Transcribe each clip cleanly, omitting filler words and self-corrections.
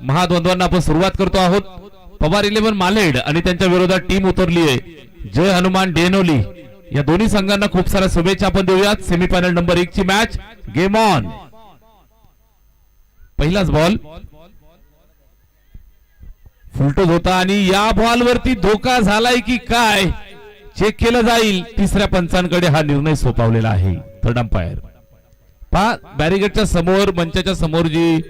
महाद्वंद्वांना आपण सुरुवात करतो आहोत। पवार 11 मालेड आणि त्यांच्या विरोधात टीम उतरली आहे जय हनुमान डेनोली। या दोन्ही संघांना खूप साऱ्या शुभेच्छा आपण देऊयात। सेमीफायनल नंबर 1 ची मॅच गेम ऑन। पहिलाच बॉल फुलटोज होता आणि या बॉल वरती धोका झालाय की काय चेक केलं जाईल। तिसऱ्या पंचांकडे हा निर्णय सोपवलेला आहे। थर्ड अंपायर पहा बॅरिगेटच्या समोर मंचाच्या समोर जी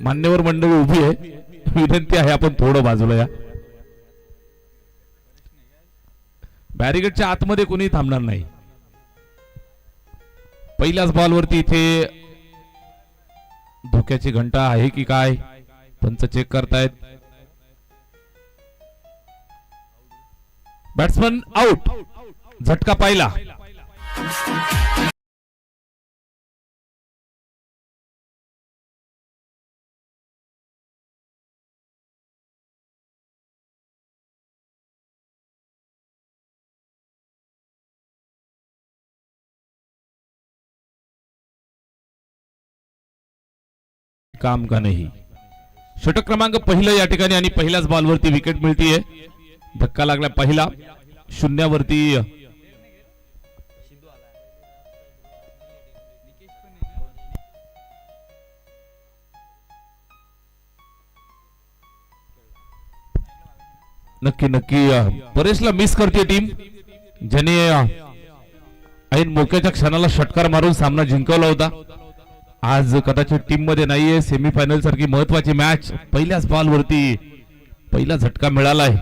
मान्यवर मंडळी उभी आहे विनंती आहे आपण थोडं बाजूला या। बॅरिगेटच्या आतमध्ये कोणी थांबणार नाही। पहिल्याच बॉल वरती इथे धोक्याची घंटा आहे की काय पंच चेक करतायत। बॅट्समन आउट झटका पाहिला। काम का नाही षटक क्रमांक पहिलं या ठिकाणी आणि पहिल्याच बॉलवरती विकेट मिळतीये। धक्का लागला पहिला शून्यावरती। नक्की नक्की परेशला मिस करते टीम ज्याने ऐन मोक्याच्या क्षणाला षटकार मारून सामना जिंकवला होता। आज कदाचित टीम मध्ये नाहीये। सेमीफायनल सारखी महत्वाची मॅच पहिल्याच बॉलवरती पहिला झटका मिळालाय।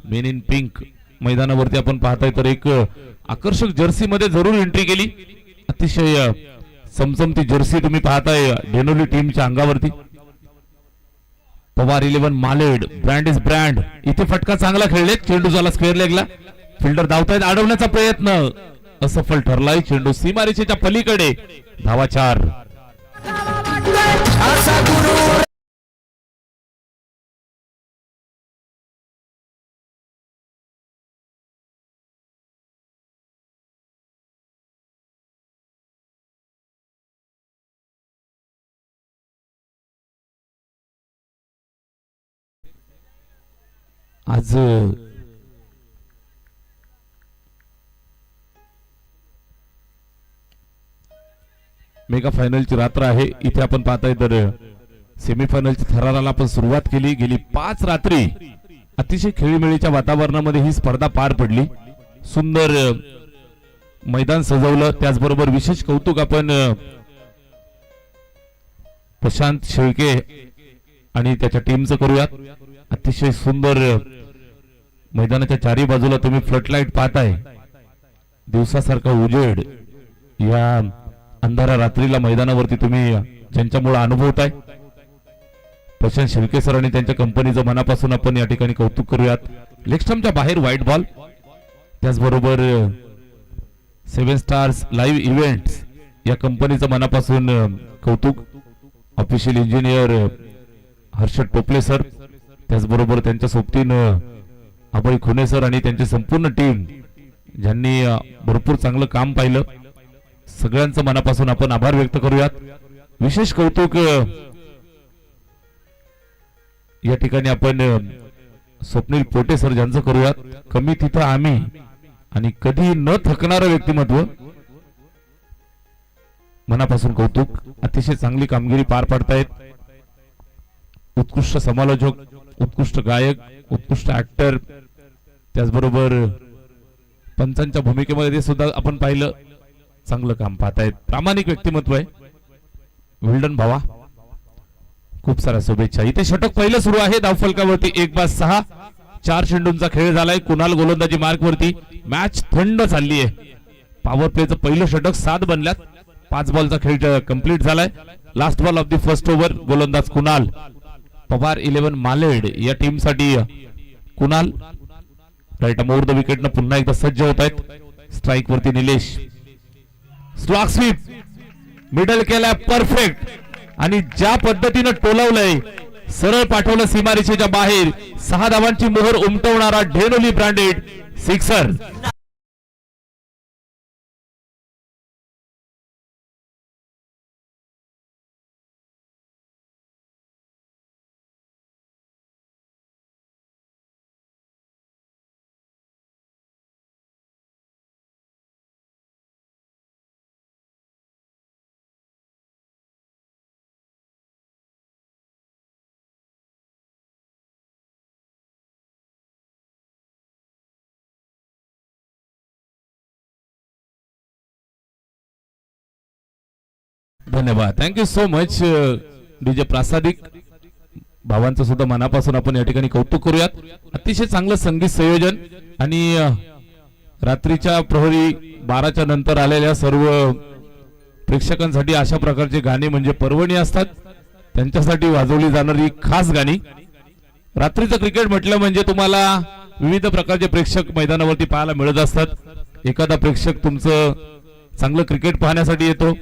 मेन इन पिंक मैदानावरती आपण पाहताय तर एक आकर्षक जर्सी मध्ये जरूर एंट्री केली। अतिशय समसमती जर्सी तुम्ही पाहताय डेनोली टीमच्या अंगावरती। पवार 11 मालेड ब्रँड इज ब्रँड। इथे फटका चांगला खेळले चेंडू झाला स्क्वेअर लेगला। फिल्डर धावतायत अडवण्याचा प्रयत्न असफल ठरलाय। चेंडू सीमारेषेच्या पलीकडे धावा 4। आज मेगा फायनलची रात्र आहे। इथे आपण पाहताय तर सेमीफायनलच्या थराराला आपण सुरुवात केली। गेली 5 रात्री अतिशय खेळीमेळीच्या वातावरणामध्ये ही स्पर्धा पार पडली। सुंदर मैदान सजवलं। त्याचबरोबर विशेष कौतुक आपण प्रशांत शेळके आणि त्याच्या टीमचं करूयात। अतिशय सुंदर मैदानाच्या चारी बाजूला तुम्ही फ्लडलाईट पाहताय। दिवसासारखा उजेड या अंधारा रात्रीला मैदानावरती तुम्ही ज्यांच्यामुळे अनुभवताय प्रशांत शेळके सर आणि त्यांच्या कंपनीचं मनापासून आपण या ठिकाणी कौतुक करूयात। लेग स्टंपच्या बाहेर व्हाईट बॉल। त्याचबरोबर 7 स्टार्स लाईव्ह इव्हेंट्स या कंपनीचं मनापासून कौतुक। ऑफिशियल इंजिनियर हर्षद टोपले सर त्याचबरोबर त्यांच्या सोबतीनं अभय खुने सर आणि त्यांची संपूर्ण टीम ज्यांनी भरपूर चांगलं काम पाहिलं सगळ्यांचं मनापासून आपण आभार व्यक्त करूयात। विशेष कौतुक या ठिकाणी आपण स्वप्नील पोटे सर ज्यांचं करूयात। कमी तिथं आम्ही आणि कधी न थकणारं व्यक्तिमत्व मनापासून कौतुक। अतिशय चांगली कामगिरी पार पाडतायत। उत्कृष्ट समालोचक उत्कृष्ट गायक उत्कृष्ट ऍक्टर त्याचबरोबर पंचांच्या भूमिकेमध्ये सुद्धा आपण पाहिलं चांगलं काम पाहतायत। प्रामाणिक व्यक्तिमत्व आहे विल्डन भावा खूप साऱ्या शुभेच्छा। इथे षटक पहिलं सुरू आहे धावफलकावरती 1/6 4 चेंडूंचा खेळ झालाय। कुणाल गोलंदाजी मार्क वरती मॅच थंड चालली आहे। पॉवर प्लेचं पहिलं षटक 7 बनल्यात। 5 बॉलचा खेळ कंप्लीट झालाय। Last ball of the first over गोलंदाज कुणाल। पवार 11 मालेड या टीम साठी Kunal right over the wicket न पुन्हा एकदा सज्ज होत आहेत। स्ट्राइक वरती निलेश स्लॉग स्वीप मिडल केलाय परफेक्ट आणि ज्या पद्धतीने टोलवलंय सरळ पाठवलं सीमारेषेच्या बाहेर 6 धावांची मोहर उमटवणारा डेनोली ब्रँडेड सिक्सर। धन्यवाद, थँक्यू सो मच डीजे प्रासादिक भावांचं सुद्धा मनापासून आपण या ठिकाणी कौतुक करूयात. अतिशय चांगलं संगीत संयोजन आणि रात्रीच्या प्रहरी 12च्या नंतर आलेल्या सर्व प्रेक्षकांसाठी अशा प्रकारचे गाणे म्हणजे पर्वणी असतात, त्यांच्यासाठी वाजवली जाणारी खास गाणी. रात्रीचं क्रिकेट म्हटलं म्हणजे तुम्हाला विविध प्रकारचे प्रेक्षक मैदानावरती पाहायला मिळत असतात. एखादा प्रेक्षक तुमचं चांगलं क्रिकेट पाहण्यासाठी येतो,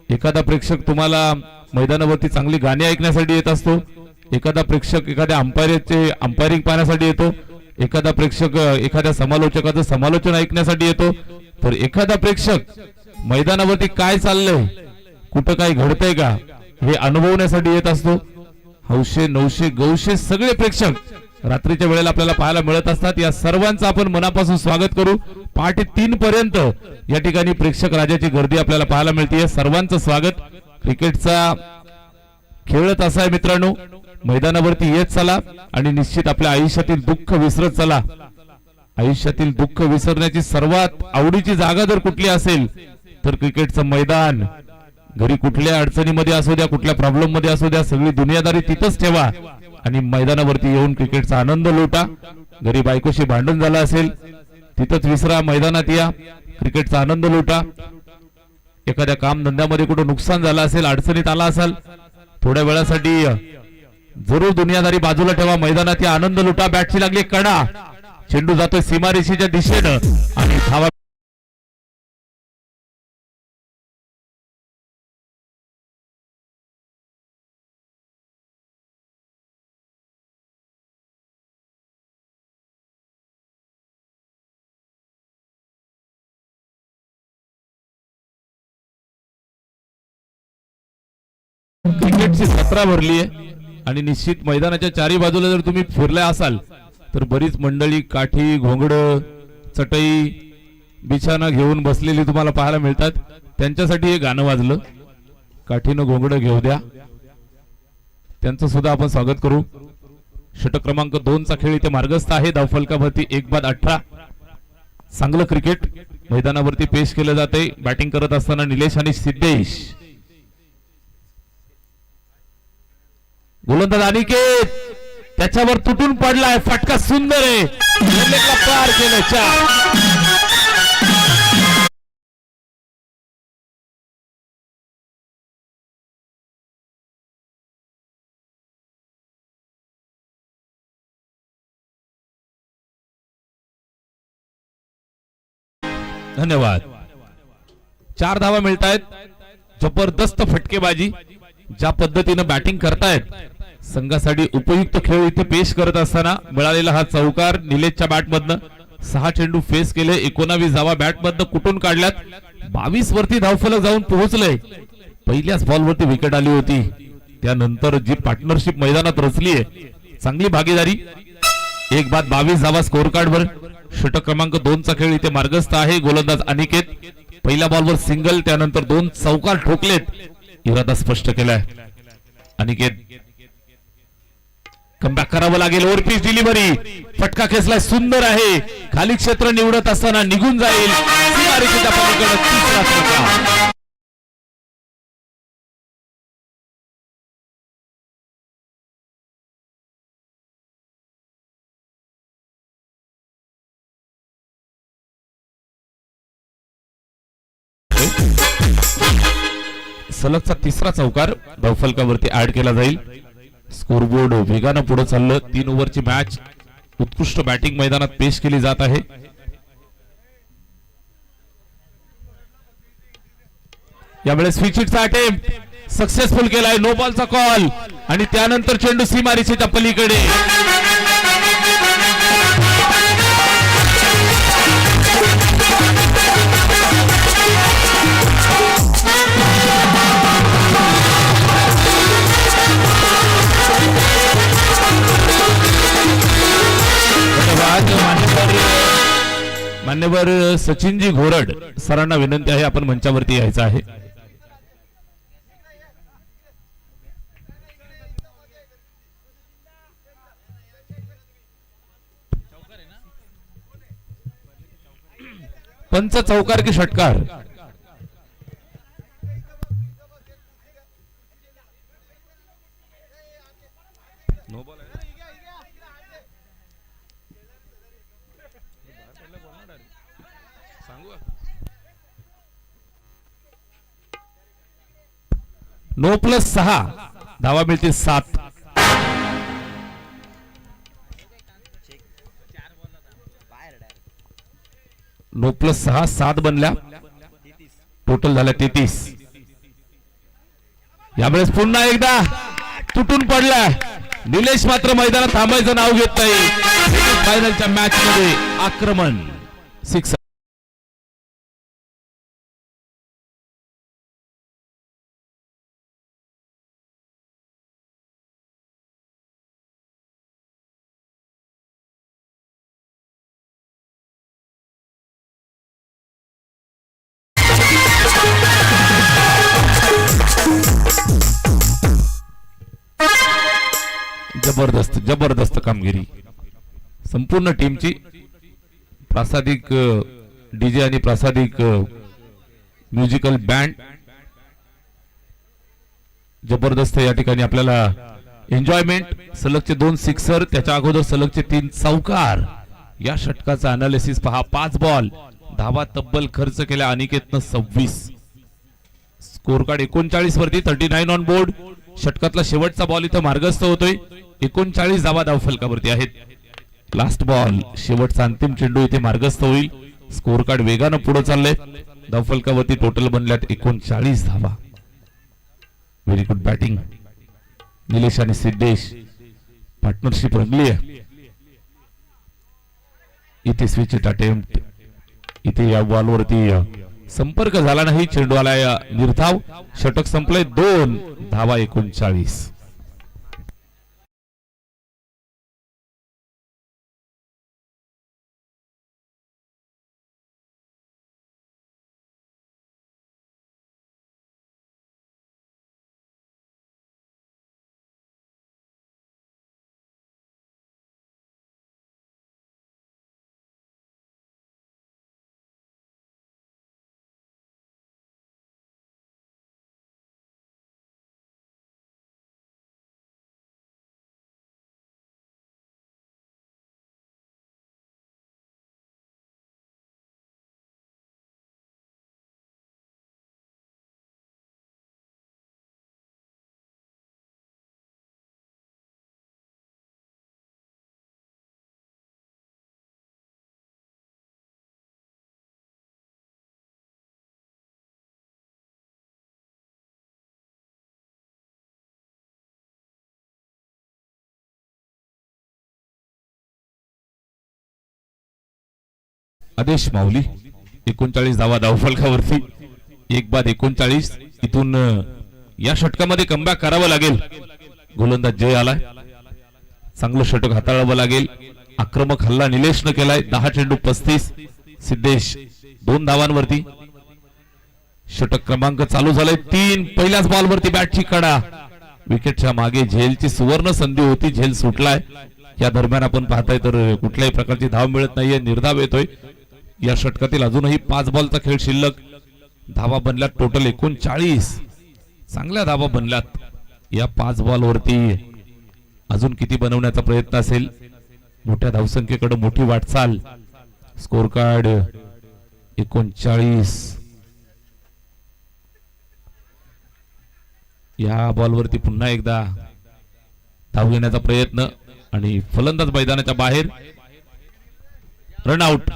एखादा प्रेक्षक तुम्हाला मैदानावरती चांगली गाणी ऐकण्यासाठी येत असतो, एखादा प्रेक्षक एखाद्या अंपायरिंग पाहण्यासाठी येतो, एखादा प्रेक्षक एखाद्या समालोचकाचं समालोचन ऐकण्यासाठी येतो, तर एखादा प्रेक्षक मैदानावरती काय चाललंय, कुठं काय घडतंय का हे अनुभवण्यासाठी येत असतो. हौशे नवशे गौशे सगळे प्रेक्षक रात्रीच्या वेळेला आपल्याला पाहायला मिळत असतात. या सर्वांचं आपण मनापासून स्वागत करू. पहाटे 3 पर्यंत या ठिकाणी प्रेक्षक राजाची गर्दी आपल्याला पाहायला मिळते. सर्वांचं स्वागत. क्रिकेटचा खेळत असा आहे मित्रांनो, मैदानावरती येत चला आणि निश्चित आपल्या आयुष्यातील दुःख विसरत चला. आयुष्यातील दुःख विसरण्याची सर्वात आवडीची जागा जर कुठली असेल तर क्रिकेटचं मैदान. घरी कुठल्या अडचणीमध्ये असू द्या, कुठल्या प्रॉब्लेम मध्ये असू द्या, सगळी दुनियादारी तिथंच ठेवा आणि मैदानावरती येऊन क्रिकेटचा आनंद लुटा. घरी बायकोशी भांडण झालं असेल तिथंच विसरा, मैदानात या, क्रिकेटचा आनंद लुटा. एखाद्या काम धंद्यामध्ये कुठं नुकसान झालं असेल, अडचणीत आला असाल, थोड्या वेळासाठी जरूर दुनियादारी बाजूला ठेवा, मैदानात या, आनंद लुटा. बॅटची लागली कडा, चेंडू जातोय सीमारेषेच्या दिशेनं आणि धावा क्रिकेटची 17 भरली आहे आणि निश्चित मैदानाच्या चारी बाजूला जर तुम्ही फिरले असाल तर बरीच मंडळी काठी, घोंगड, चटई, बिछाना घेऊन बसलेली तुम्हाला पाहायला मिळतात. त्यांच्यासाठी हे गाणं वाजलं, काठीनं घोंगड घेऊ द्या. त्यांचं सुद्धा आपण स्वागत करू. षटक क्रमांक 2 चा खेळ इथे मार्गस्थ आहे. धावफलकावरती 1/18. चांगलं क्रिकेट मैदानावरती पेश केलं जाते. बॅटिंग करत असताना निलेश आणि सिद्धेश. गोलंदाज अनिकेत त्याच्यावर तुटून पडलाय, फटका सुंदर आहे, पार केल्याच्या. धन्यवाद. 4 धावा मिळत आहेत. जबरदस्त फटकेबाजी. ज्या पद्धतीने बॅटिंग करतायत, संघासाठी उपयुक्त खेळ इथे पेश करत असताना मिळालेला हा चौकार निलेशच्या बॅटमधनं. 6 चेंडू फेस केले, 19 धावा बॅटमधनं कुठून काढल्यात. 22 वरती धावफलक जाऊन पोहोचले. पहिल्याच बॉलवरती विकेट आली होती. त्यानंतर जी पार्टनरशिप मैदानात रचली आहे, चांगली भागीदारी. 1/22 धावा स्कोर कार्डवर. षटक क्रमांक 2 चा खेळ इथे मार्गस्थ आहे. गोलंदाज अनिकेत पहिल्या बॉलवर सिंगल, त्यानंतर 2 चौकार ठोकलेत. इरादा स्पष्ट केलाय. अनिकेत कमबॅक करावं लागेल. ओव्हरपिच डिलिव्हरी, फटका खेचलाय, सुंदर आहे. खाली क्षेत्र निवडत असताना निघून जाईल. सीमारेषेच्या पलीकडे तिसरा चौकार. सलगचा तिसरा चौकार धावफलकावरती ऍड केला जाईल. स्कोरबोर्ड वेगानं पुढे चाललं. 3 ओव्हरची मॅच उत्कृष्ट बॅटिंग मैदानात पेश केली जात आहे. यावेळेस स्विचिटचा अटेम्प्ट सक्सेसफुल केलाय. नो बॉलचा कॉल आणि त्यानंतर चेंडू सीमारेषेच्या पलीकडे. मान्यवर सचिनजी घोरड सरांना विनंती आहे, आपण मंचावरती यायचं आहे. पंच चौकार की षटकार. नो बॉल सांगू नो प्लस 6 धावा मिळतील 7 नो प्लस 6 7 बनल्या टोटल झाल्या 33 यावेळेस पुन्हा एकदा तुटून पडलाय निलेश मात्र मैदानात थांबायचं नाव घेत नाही फायनलच्या मॅच मध्ये आक्रमण 6 जबरदस्त जबरदस्त कामगिरी संपूर्ण टीमची प्रासादिक डीजे आणि प्रासादिक म्युझिकल बँड जबरदस्त या ठिकाणी आपल्याला एन्जॉयमेंट सलगचे 2 सिक्सर त्याच्या अगोदर सलगचे 3 चौकार या षटकाचा अनालिसिस पहा 5 बॉल धावा तब्बल खर्च केल्या अनिकेतनं 26 स्कोर कार्ड 39 वरती 39 ऑन बोर्ड षटकातला शेवटचा बॉल इथं मार्गस्थ होतोय 39 धावा धावफलकावरती आहेत लास्ट बॉल शेवटचा अंतिम चेंडू इथे मार्गस्थ होईल स्कोर कार्ड वेगानं पुढे चाललंय धावफलकावरती टोटल बनल्यात 39 धावा व्हेरी गुड बॅटिंग निलेश आणि सिद्धेश पार्टनरशिप रंगली आहे इथे स्विच अटेम्प्ट इथे या बॉलवरती संपर्क झाला नाही चेंडू आला निर्धाव षटक संपलंय 2 धावा 39 आदेश माऊली 39 धावा धावफलकावरती 1 बाद 39 इथून या षटकामध्ये कमबॅक करावं लागेल गोलंदाज जय आलाय चांगलं षटक हाताळावं लागेल आक्रमक हल्ला निलेशनं केलाय 10 चेंडू 35 सिद्धेश 2 धावांवरती षटक क्रमांक चालू झालाय 3 पहिल्याच बॉलवरती बॅटची कडा विकेटच्या मागे झेलची सुवर्ण संधी होती झेल सुटलाय या दरम्यान आपण पाहताय तर कुठल्याही प्रकारची धाव मिळत नाहीये निर्धाव येतोय या षटकातील अजूनही 5 बॉलचा खेळ शिल्लक धावा बनल्यात टोटल 39 चांगल्या धावा बनल्यात या 5 बॉलवरती अजून किती बनवण्याचा प्रयत्न असेल मोठ्या धावसंख्येकडे मोठी वाटचाल स्कोर कार्ड 39 या बॉलवरती पुन्हा एकदा धाव घेण्याचा प्रयत्न आणि फलंदाज मैदानाच्या बाहेर रन आउट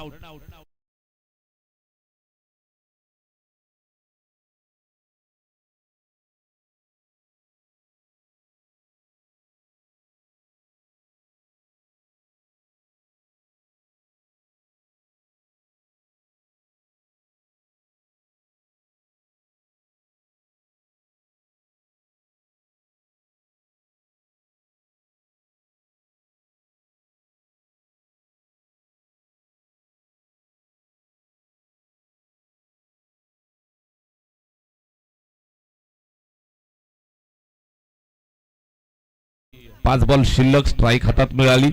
पाच बॉल शिल्लक स्ट्राइक हातात मिळाली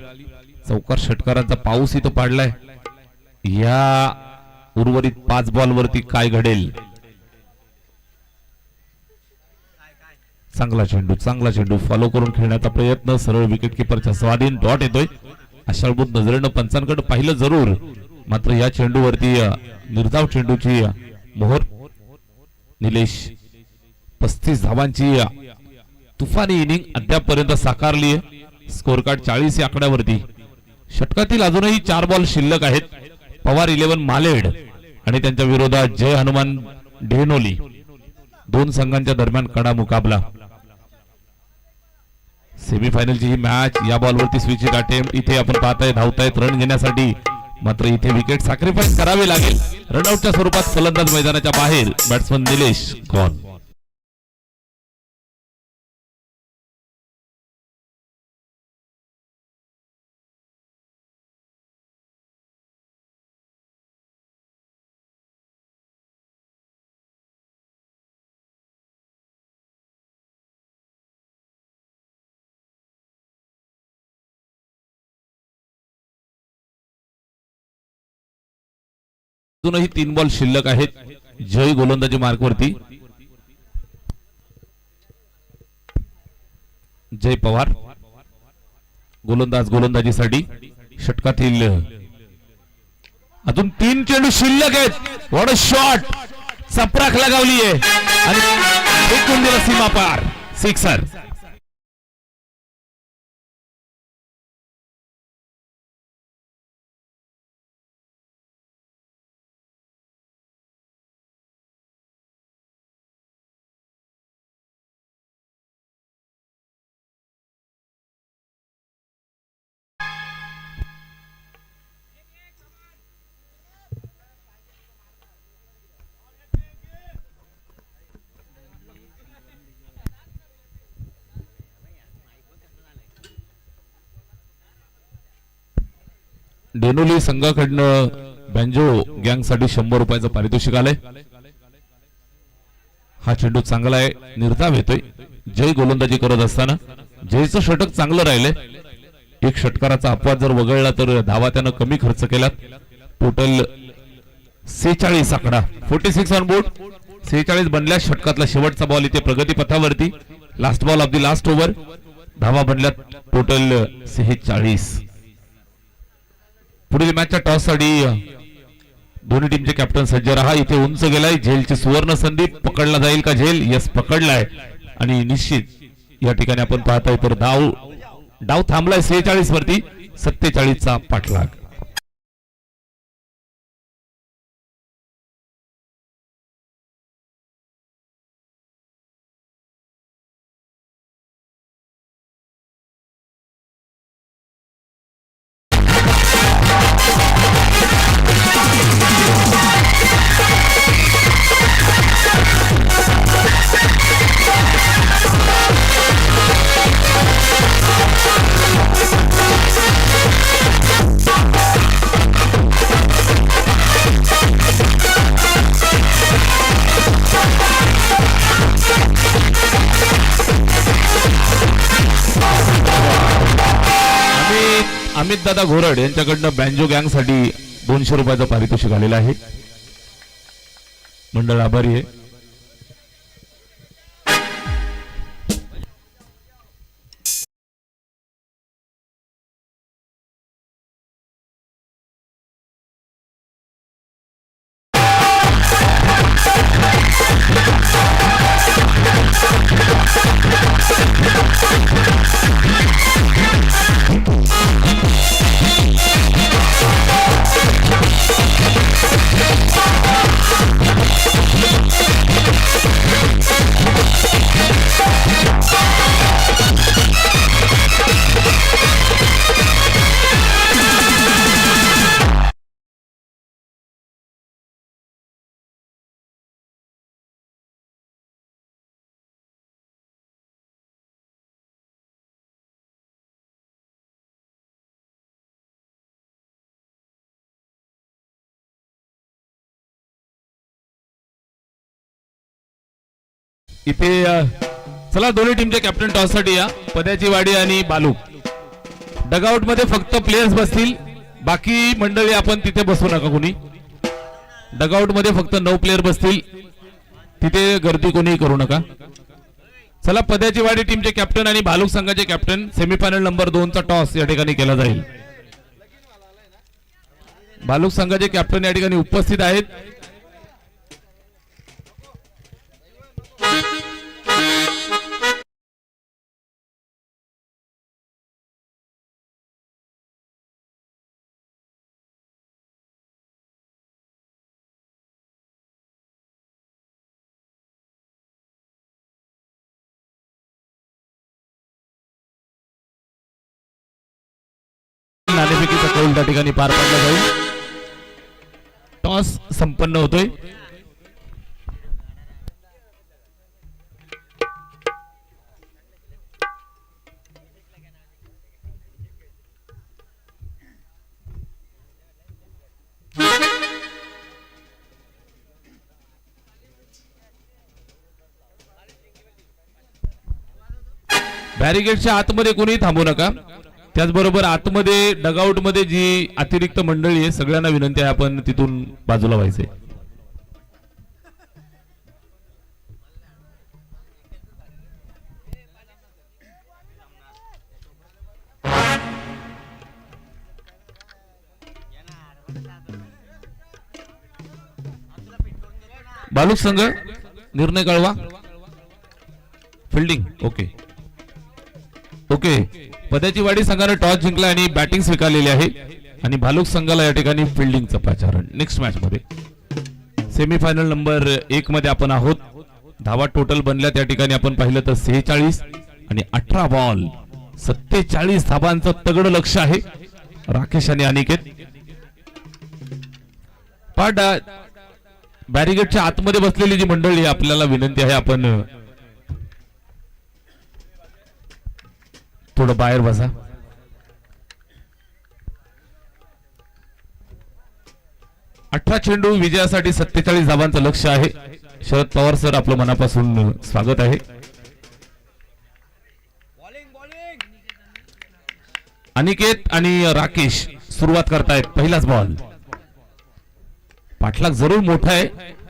चौकार षटकारांचा पाऊस इथं पाडलाय या उर्वरित 5 बॉल वरती काय घडेल चांगला चेंडू फॉलो करून खेळण्याचा प्रयत्न, सरळ विकेट किपरच्या स्वाधीन, डॉट येतोय. आशाळभूत नजरेनं पंचांकडे पाहिलं जरूर, मात्र या चेंडूवरती निर्धाव चेंडूची मोहर. निलेश 35 धावांची तुफानी इनिंग अद्यापपर्यंत साकारली आहे. स्कोर कार्ड 40 या आकड्यावरती. षटकातील अजूनही 4 बॉल शिल्लक आहेत. पवार 11 मालेड आणि त्यांच्या विरोधात जय हनुमान ढेनोली. दोन संघांच्या दरम्यान कडा मुकाबला. सेमीफायनलची ही मॅच. या बॉलवरती स्विच अटेम्प्ट. इथे आपण पाहताय धावतायत रन घेण्यासाठी, मात्र इथे विकेट सॅक्रिफाईस करावे लागेल. रनआउटच्या स्वरूपात फलंदाज मैदानाच्या बाहेर. Batsman Nilesh gone. अजूनही 3 बॉल शिल्लक आहेत. जय गोलंदाजी मार्कवरती. जय पवार गोलंदाजीसाठी. षटकातील अजून 3 चेंडू शिल्लक आहेत. What a shot. चपराक लगावली आहे आणि फेकून दिला सीमा पार. सिक्सर. डेनोली संघाकडनं बँजो गँग साठी 100 रुपयाचं पारितोषिक आलंय. हा चेंडू चांगला आहे. निर्धाव येतोय. जय गोलंदाजी करत असताना जयचं षटक चांगलं राहिलंय. एक षटकाराचा अपवाद जर वगळला तर धावा त्यानं कमी खर्च केला. टोटल 46 आकडा. 46 ऑन बोर्ड. 46 बनल्या. षटकातला शेवटचा बॉल इथे प्रगती पथावरती. Last ball of the last over. धावा बनल्या टोटल 46. पुढील मॅचच्या टॉस साठी दोन्ही टीमचे कॅप्टन सज्ज रहा. इथे उंच गेलाय. झेलची सुवर्ण संधी. पकडला जाईल का झेल? यस, पकडलाय. आणि निश्चित या ठिकाणी आपण पाहताय तर डाव थांबलाय 46 वरती. 47 चा पाठलाग. अमित दादा घोरड यांच्याकडनं बँजो गँग साठी 200 रुपयाचं पारितोषिक आलेलं आहे. मंडळ आभारी आहे. इथे चला दोन्ही टीमचे कॅप्टन टॉस साठी या. पद्याची वाडी आणि बालू. डगआउट मध्ये फक्त प्लेयर्स बसतील. बाकी मंडळी आपण तिथे बसू नका. कोणी डगआउट मध्ये फक्त 9 प्लेयर बसतील. तिथे गर्दी कोणी करू नका. चला पद्याची वाडी टीमचे कॅप्टन आणि भालुक संघाचे कॅप्टन सेमीफायनल नंबर 2 चा टॉस या ठिकाणी केला जाईल. भालुक संघाचे कॅप्टन या ठिकाणी उपस्थित आहेत. नाणेफेकीचा कौल त्या ठिकाणी पार पडला जाईल. टॉस संपन्न होतोय. बॅरिगेडच्या आतमध्ये कोणी थांबू नका. त्याचबरोबर आतमध्ये डगआउट मध्ये जी अतिरिक्त मंडळी आहे सगळ्यांना विनंती आहे आपण तिथून बाजूला व्हायचे. भालुक संघ निर्णय कळवा. Fielding okay okay. पद्याची वाडी संघाने टॉस जिंकला आणि बॅटिंग स्वीकारलेली आहे आणि भालुक संघाला या ठिकाणी फिल्डिंगचं पाचारण. नेक्स्ट मॅच मध्ये सेमीफायनल नंबर 1 मध्ये आपण आहोत. धावा टोटल बनल्या त्या ठिकाणी आपण पाहिलं तर 46 आणि 18 बॉल 47 धावांचं तगड लक्ष आहे. राकेश आणि अनिकेत पाट बॅरिगेडच्या आतमध्ये बसलेली जी मंडळी आहे आपल्याला विनंती आहे आपण थोडं बाहेर बसा. अठरा चेंडू विजयासाठी 47 धावांचं लक्ष आहे. शरद पवार सर आपलं मनापासून स्वागत आहे. अनिकेत आणि राकेश सुरुवात करतायत. पहिलाच बॉल. पाठलाग जरूर मोठा आहे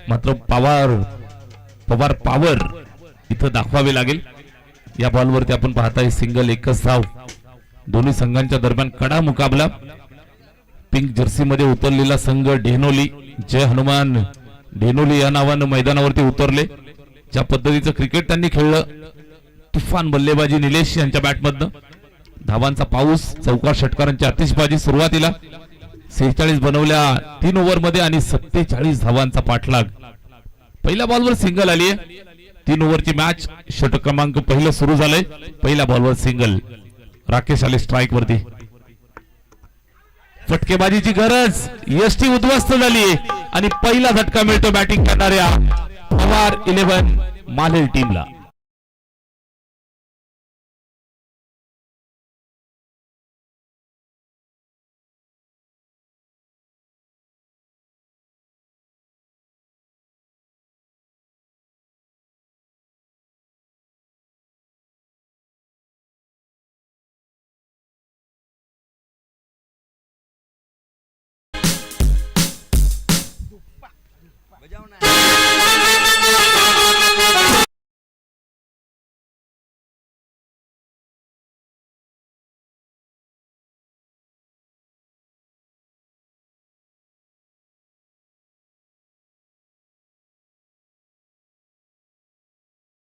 मात्र पवार पावर इथं दाखवावे लागेल. या बॉलवरती आपण पाहताय सिंगल एकच धाव. दोन्ही संघांच्या दरम्यान कडा मुकाबला. पिंक जर्सी मध्ये उतरलेला संघ डेनोली जय हनुमान डेनोली या नावानं मैदानावरती उतरले. ज्या पद्धतीचं क्रिकेट त्यांनी खेळलं तुफान बल्लेबाजी निलेश यांच्या बॅटमधनं. धावांचा पाऊस चौकार षटकारांची आतिषबाजी. सुरुवातीला 46 बनवल्या 3 ओव्हर मध्ये आणि 47 धावांचा पाठलाग. पहिल्या बॉलवर सिंगल आली आहे. 3 ओव्हरची मॅच. षटक क्रमांक पहिलं सुरू झालंय. पहिल्या बॉलवर सिंगल. राकेश आले स्ट्राईक वरती. फटकेबाजीची गरज. यष्टी उद्ध्वस्त झाली आणि पहिला झटका मिळतो बॅटिंग करणाऱ्या पवार 11 मालेल टीमला.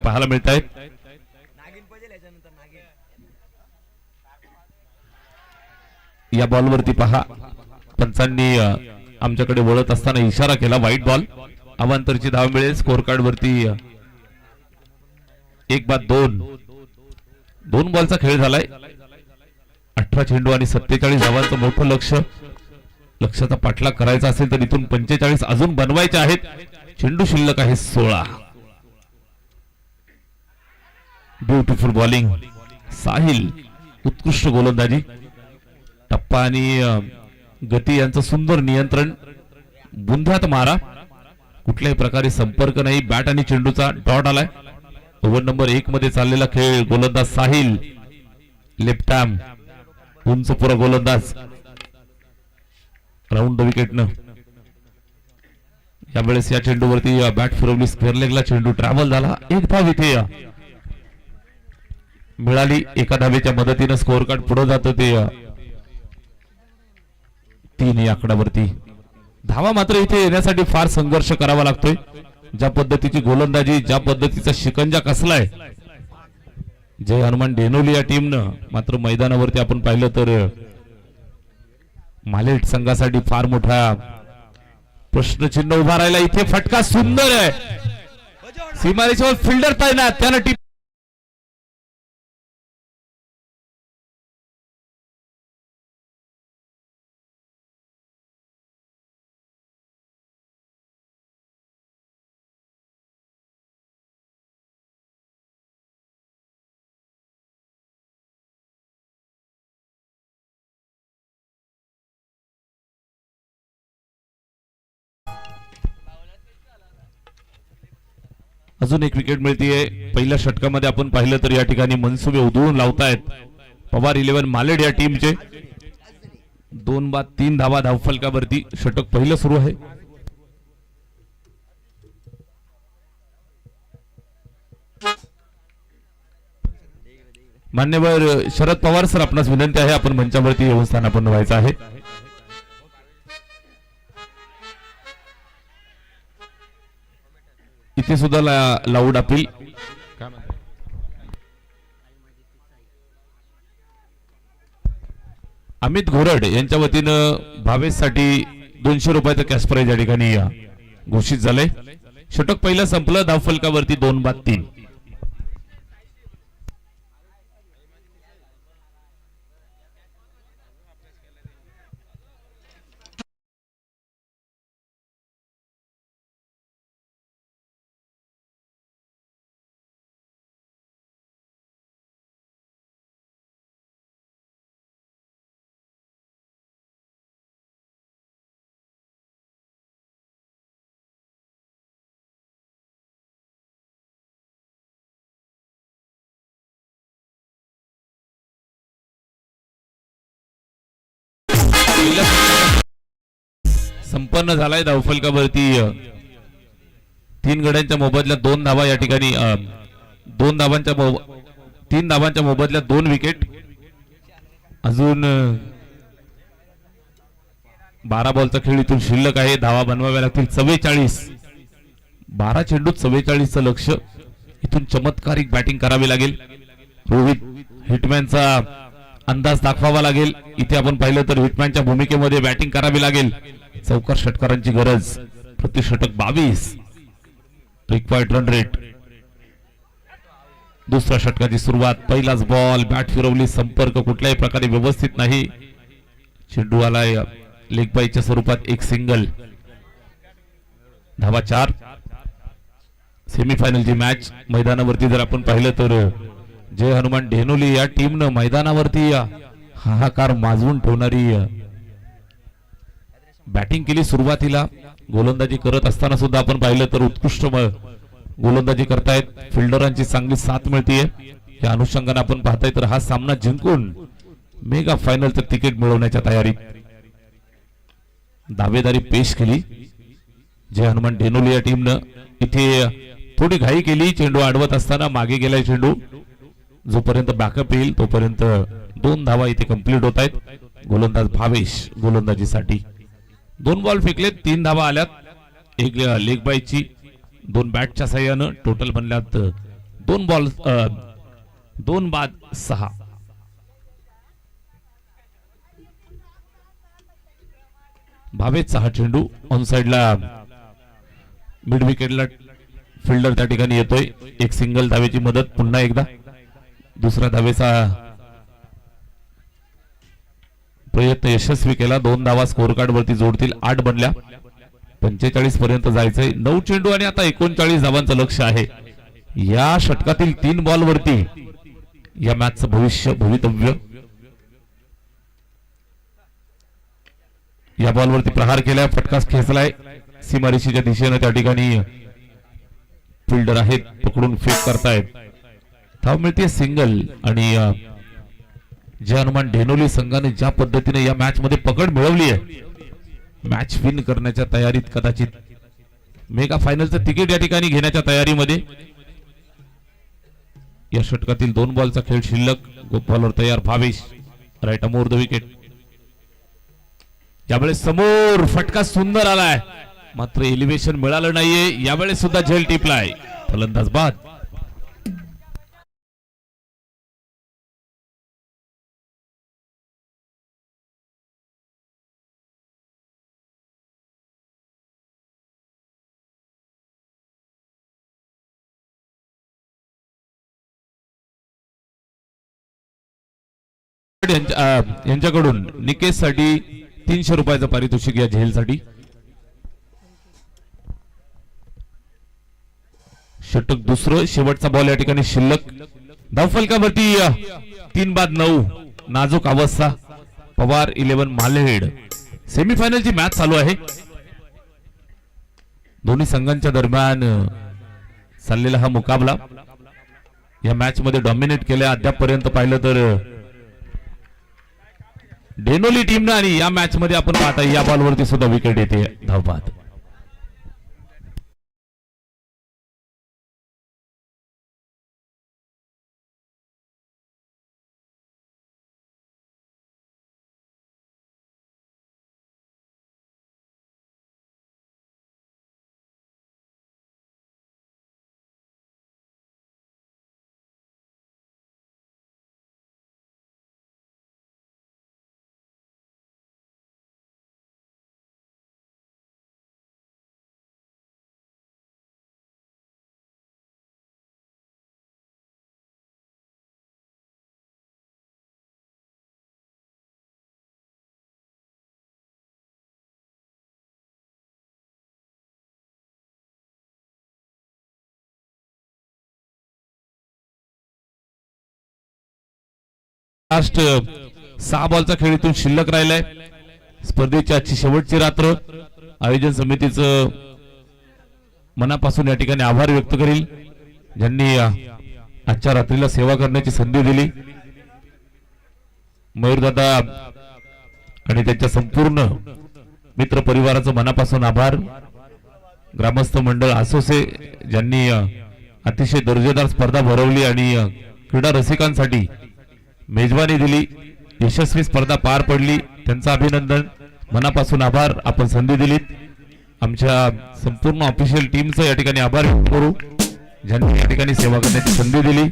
पाहायला मिळत आहेत. या बॉलवरती पहा पंचांनी आमच्याकडे वळत असताना इशारा केला. White ball. अवांतरची धाव मिळेल. स्कोर कार्ड वरती 1-2 2 बॉलचा खेळ झालाय. 18 चेंडू आणि 47 धावांचं मोठं लक्षाचा पाठलाग करायचा असेल तर इथून 45 अजून बनवायचे आहेत. चेंडू शिल्लक आहे 16. Beautiful bowling. साहिल उत्कृष्ट गोलंदाजी. टप्पा आणि गती यांचं सुंदर नियंत्रण. बुंध्यात मारा. कुठल्याही प्रकारे संपर्क नाही. बॅट आणि चेंडूचा डॉट आलाय. ओव्हर नंबर 1 मध्ये चाललेला खेळ. गोलंदाज साहिल लेफ्ट आर्म उंच पुरा गोलंदाज राऊंड द विकेटनं. यावेळेस या चेंडूवरती बॅट फिरवली. स्क्वेअर लेगला चेंडू ट्रॅव्हल झाला. एक धाव इथे मिळाली. एका धावेच्या मदतीनं स्कोअर कार्ड पुढे जातं ते 3 या आकड्यावरती. धावा मात्र इथे येण्यासाठी फार संघर्ष करावा लागतोय. ज्या पद्धतीची गोलंदाजी, ज्या पद्धतीचा शिकंजा कसलाय जय हनुमान डेनोली या टीमनं, मात्र मैदानावरती आपण पाहिलं तर मालेट संघासाठी फार मोठा प्रश्नचिन्ह उभा राहिला. इथे फटका सुंदर आहे, सीमारेषेवर फिल्डर तैनात, त्यानं टीम अजून एक विकेट मिळतीये. पहिल्या षटकामध्ये आपण पाहिलं तर या ठिकाणी मनसुबे उधळून लावतायत पवार 11 मालेड या टीमचे. 2 बाद 3 धावा धावफलकावरती षटक पहिलं सुरू आहे. मान्यवर शरद पवार सर, आपणास विनंती आहे आपण मंचावरती येऊन स्थानापन्न व्हायचं आहे. इथे सुद्धा लाऊड अपील. अमित घोरड यांच्या वतीनं भावेशसाठी 200 रुपयाचं कॅश प्राइज या ठिकाणी घोषित झालंय. षटक पहिलं संपलं, धावफलकावरती 2 बाद 3. संपन्न झालाय. धावफलकावरती 3 गड्यांच्या मोबदल्यात 2 धावा या ठिकाणी 3 धावांच्या मोबदल्यात 2 विकेट. अजून 12 बॉलचा खेळ इथून शिल्लक आहे. धावा बनवाव्या लागतील 44. 12 चेंडूत 44चं लक्ष. इथून चमत्कारिक बॅटिंग करावी लागेल. रोहित हिटमॅनचा अंदाज दाखवावा लागेल. इथे आपण पाहिलं तर हिटमॅनच्या भूमिकेमध्ये बॅटिंग करावी लागेल. चौकार षटकारांची गरज. प्रति षटक 22. Required run rate. दुसऱ्या षटकाची सुरुवात. पहिलाच बॉल, बॅट फिरवली, संपर्क कुठल्याही प्रकारे व्यवस्थित नाही. चेंडू आलाय लेग बाईच्या स्वरूपात. एक सिंगल. धावा 4. सेमीफायनलची मॅच मैदानावरती जर आपण पाहिलं तर जय हनुमान डेनोली या टीमनं मैदानावरती हाहाकार माजवून ठेवणारी बॅटिंग केली. सुरुवातीला गोलंदाजी करत असताना सुद्धा आपण पाहिलं तर उत्कृष्ट गोलंदाजी करतायत. फिल्डरांची चांगली साथ मिळतीये. या अनुषंगाने आपण पाहताय तर हा सामना जिंकून मेगा फायनलचं तिकीट मिळवण्याच्या तयारीत. दावेदारी पेश केली जय हनुमान डेनोली या टीमनं. इथे थोडी घाई केली. चेंडू अडवत असताना मागे गेलाय चेंडू. जोपर्यंत बॅकअप येईल तोपर्यंत 2 धावा इथे कंप्लीट होत आहेत. गोलंदाज भावेश गोलंदाजीसाठी 2 बॉल फेकलेत, 3 धावा आल्यात. एक लेग बाईची, 2 बॅटच्या साह्यानं टोटल बनल्यात 2 बाद 6. भावेशचा हा चेंडू ऑन साइडला मिड विकेटला फिल्डर त्या ठिकाणी येतोय. एक सिंगल धावेची मदत. पुन्हा एकदा दुसरा धावेचा प्रयत्न यशस्वी केला. 2 धावा स्कोर कार्ड वरती जोडतील. 8 बनल्या. 45 पर्यंत जायचंय. 9 चेंडू आणि आता 39 धावांचं लक्ष आहे. या षटकातील 3 बॉल वरती या मॅचचं भवितव्य. या बॉल वरती प्रहार केलाय, फटकाच खेचलाय सीमारेषेच्या दिशेने. त्या ठिकाणी फिल्डर आहेत, पकडून फेक करतायत. धाव मिळते सिंगल. आणि जय हनुमान डेनोली संघाने ज्या पद्धतीने या मॅच मध्ये पकड मिळवली आहे, मॅच विन करण्याच्या तयारीत, कदाचित मेगा फायनलचं तिकीट या ठिकाणी घेण्याच्या तयारीमध्ये. या षटकातील 2 बॉलचा खेळ शिल्लक. बॉलर तयार भावेश, राईट अमोर द विकेट. यावेळेस समोर फटका सुंदर आलाय, मात्र एलिव्हेशन मिळालं नाहीये. यावेळेस सुद्धा झेल टिपलाय, फलंदाज बाद. यांच्याकडून निकेश साठी 300 रुपयाचं पारितोषिक या झेलसाठी. षटक दुसरं, शेवटचा बॉल या ठिकाणी शिल्लक. धावफलकावरती 3-9. नाजूक अवस्था. पवार 11 मालेड. सेमीफायनलची मॅच चालू आहे. दोन्ही संघांच्या दरम्यान चाललेला हा मुकाबला. या मॅच मध्ये डॉमिनेट केल्या अद्यापपर्यंत पाहिलं तर डेनोली टीमनं, आणि या मॅच मध्ये आपण पाहता या बॉलवरती सुद्धा विकेट येते धावबाद. लास्ट 6 बॉलचा खेळ इथून शिल्लक राहिलाय. स्पर्धेची आजची शेवटची रात्र. आयोजन समितीचं मनापासून या ठिकाणी आभार व्यक्त करील, ज्यांनी आजच्या रात्रीला सेवा करण्याची संधी दिली. मयूरदादा आणि त्यांच्या संपूर्ण मित्र परिवाराचं मनापासून आभार. ग्रामस्थ मंडळ असोसे, ज्यांनी अतिशय दर्जेदार स्पर्धा भरवली आणि क्रीडा रसिकांसाठी मेजवानी दिली. यशस्वी स्पर्धा पार पडली, त्यांचं अभिनंदन. मनापासून आभार. आपण संधी दिलीत. आमच्या संपूर्ण ऑफिशियल टीमचं या ठिकाणी आभार व्यक्त करू, ज्यांनी या ठिकाणी सेवा करण्याची संधी दिली.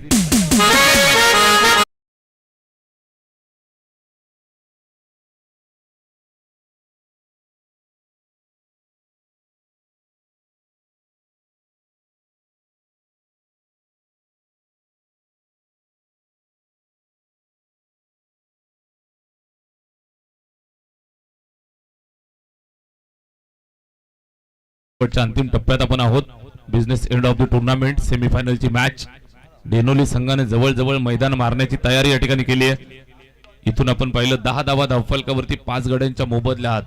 अंतिम टप्प्यात आपण आहोत. Business end of the tournament सेमीफायनलची मॅच. डेनोली संघाने जवळ मैदान मारण्याची तयारी या ठिकाणी केली आहे. इथून आपण पाहिलं 10 धावा धावफलकावरती 5 गड्यांच्या मोबदल्यात.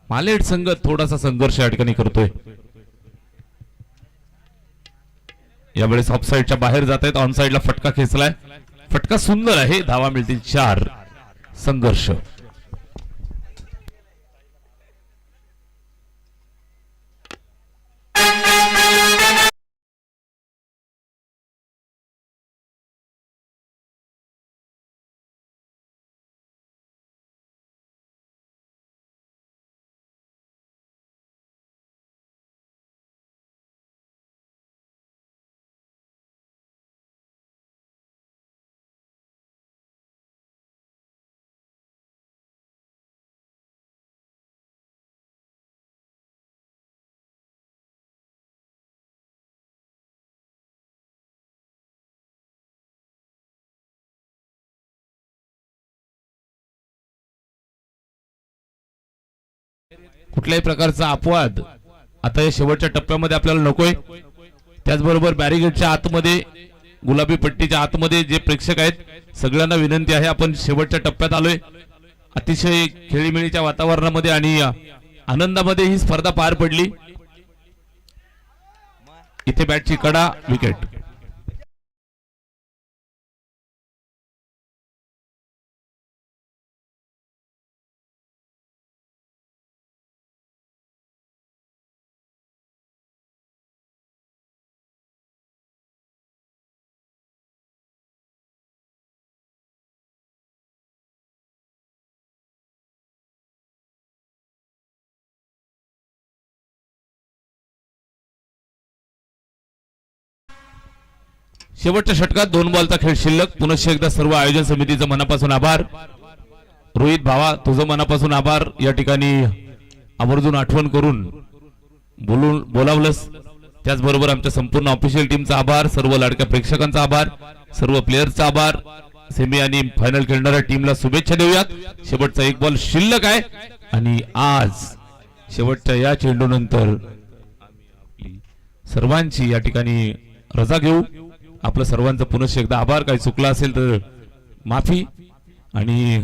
मालेड संघ थोडासा संघर्ष या ठिकाणी करतोय. यावेळेस ऑफ साइडच्या बाहेर जात आहेत. ऑन साइडला फटका खेचलाय. फटका सुंदर आहे. धावा मिळतील 4. संघर्ष. कुठल्याही प्रकारचा अपवाद आता या शेवटच्या टप्प्यामध्ये आपल्याला नकोय. त्याचबरोबर बॅरिगेटच्या आतमध्ये, गुलाबी पट्टीच्या आतमध्ये जे प्रेक्षक आहेत, सगळ्यांना विनंती आहे, आपण शेवटच्या टप्प्यात आलोय. अतिशय खेळीमेळीच्या वातावरणामध्ये आणि आनंदामध्ये ही स्पर्धा पार पडली. इथे बॅटची कडा, विकेट. शेवटच्या षटकात 2 बॉलचा खेळ शिल्लक. पुनश्च एकदा सर्व आयोजन समितीचं मनापासून आभार. रोहित भावा तुझं मनापासून आभार. या ठिकाणी आवर्जून आठवण करून बोलावलंस. त्याचबरोबर आमच्या संपूर्ण ऑफिशियल टीमचा आभार. सर्व लाडक्या प्रेक्षकांचा आभार. सर्व प्लेयर्सचा आभार. सेमी आणि फायनल खेळणाऱ्या टीमला शुभेच्छा देऊयात. शेवटचा 1 बॉल शिल्लक आहे आणि आज शेवटच्या या चेंडूनंतर सर्वांची या ठिकाणी रजा घेऊ. आपलं सर्वांचं पुनश्च एकदा आभार. काही चुकलं असेल तर माफी. आणि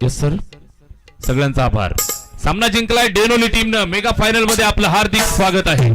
यस सर सगळ्यांचा आभार. सामना जिंकलाय डेनोली टीमनं. मेगा फायनल मध्ये आपलं हार्दिक स्वागत आहे.